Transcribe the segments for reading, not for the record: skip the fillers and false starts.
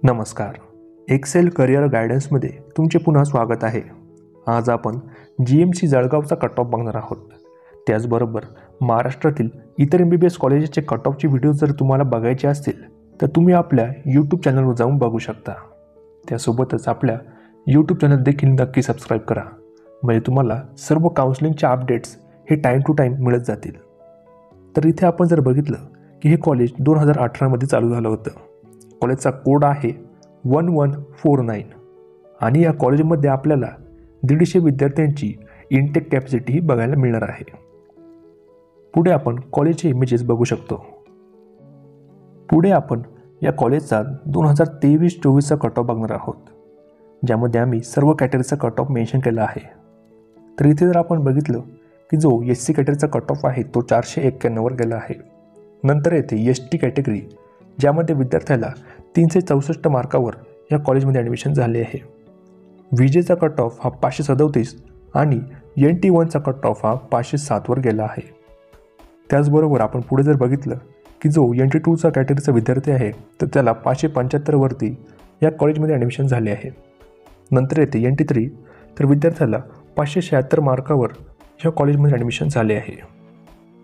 नमस्कार. Excel career गायडन्समध्ये तुमचे पुन्हा स्वागत आहे. आज आपण GMC जळगावचा कट ऑफ बघणार आहोत. त्याचबरोबर महाराष्ट्रातील इतर MBBS कॉलेजेसचे कट ऑफची व्हिडिओ जर तुम्हाला बघायचे असतील तर तुम्ही आपल्या YouTube चॅनलवर जाऊन बघू शकता. त्यासोबतच आपल्या YouTube चॅनल देखील नक्की सबस्क्राईब करा, म्हणजे तुम्हाला सर्व काउन्सिलिंगचे अपडेट्स हे टाईम टू टाईम मिळत जातील. तर इथे आपण जर बघितलं की हे कॉलेज 2018 मध्ये चालू झालं होतं. कॉलेजचा कोड आहे 1149 आणि या कॉलेजमध्ये आपल्याला 150 विद्यार्थ्यांची इनटेक कॅपॅसिटी बघायला मिळणार आहे. पुढे आपण कॉलेजचे इमेजेस बघू शकतो. पुढे आपण या कॉलेजचा 2023-24चा कट ऑफ बघणार आहोत, ज्यामध्ये आम्ही सर्व कॅटेगरीचा कट ऑफ मेन्शन केला आहे. तर इथे जर आपण बघितलं की जो SC कॅटेगरीचा कट ऑफ आहे तो 491वर गेला आहे. नंतर येथे ST कॅटेगरी, ज्यामध्ये विद्यार्थ्याला 364 मार्कावर या कॉलेजमध्ये ॲडमिशन झाले आहे. विजेचा कट ऑफ हा 537 आणि NT1चा कट ऑफ हा 507वर गेला आहे. त्याचबरोबर आपण पुढे जर बघितलं की जो NT2चा कॅटेगरीचा विद्यार्थी आहे तर त्याला 575वरती या कॉलेजमध्ये ॲडमिशन झाले आहे. नंतर येते NT3, तर विद्यार्थ्याला 576 मार्कावर या कॉलेजमध्ये ॲडमिशन झाले आहे.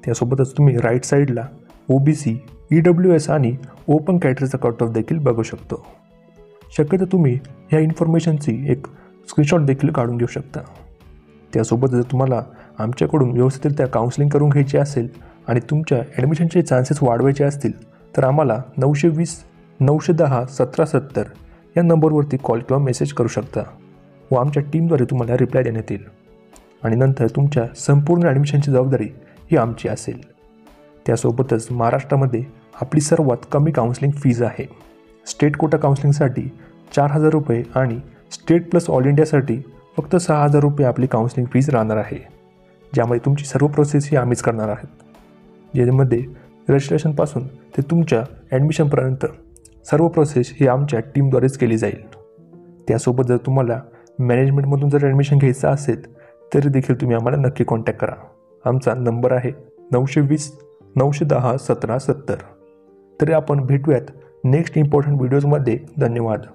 त्यासोबतच तुम्ही राईट साईडला OBC, EWS आणि ओपन कॅटेगरीचा कट ऑफ देखील बघू शकतो. शक्यतो तुम्ही ह्या इन्फॉर्मेशनची एक स्क्रीनशॉट देखील काढून घेऊ शकता. त्यासोबत जर तुम्हाला आमच्याकडून व्यवस्थितरित्या काउन्सिलिंग करून घ्यायची असेल आणि तुमच्या ॲडमिशनचे चान्सेस वाढवायचे असतील तर आम्हाला 920 910 1770 या नंबरवरती कॉल किंवा मेसेज करू शकता व आमच्या टीमद्वारे तुम्हाला रिप्लाय देण्यात येईल आणि नंतर तुमच्या संपूर्ण ॲडमिशनची जबाबदारी ही आमची असेल. त्यासोबतच महाराष्ट्रामध्ये आपली सर्वात कमी काउन्सिलिंग फीज आहे. स्टेट कोटा काउन्सिलिंगसाठी 4000 रुपये आणि स्टेट प्लस ऑल इंडियासाठी फक्त 6000 रुपये आपली काउन्सिलिंग फीज राहणार आहे, ज्यामध्ये तुमची सर्व प्रोसेस ही आम्हीच करणार आहोत. ज्यामध्ये रजिस्ट्रेशनपासून ते तुमच्या ॲडमिशनपर्यंत सर्व प्रोसेस ही आमच्या टीमद्वारेच केली जाईल. त्यासोबत जर तुम्हाला मॅनेजमेंटमधून जर ॲडमिशन घ्यायचं असेल तरी देखील तुम्ही आम्हाला नक्की कॉन्टॅक्ट करा. आमचा नंबर आहे 920 910 1770. तरी आपण भेटूयात नेक्स्ट इम्पॉर्टंट व्हिडिओजमध्ये. धन्यवाद.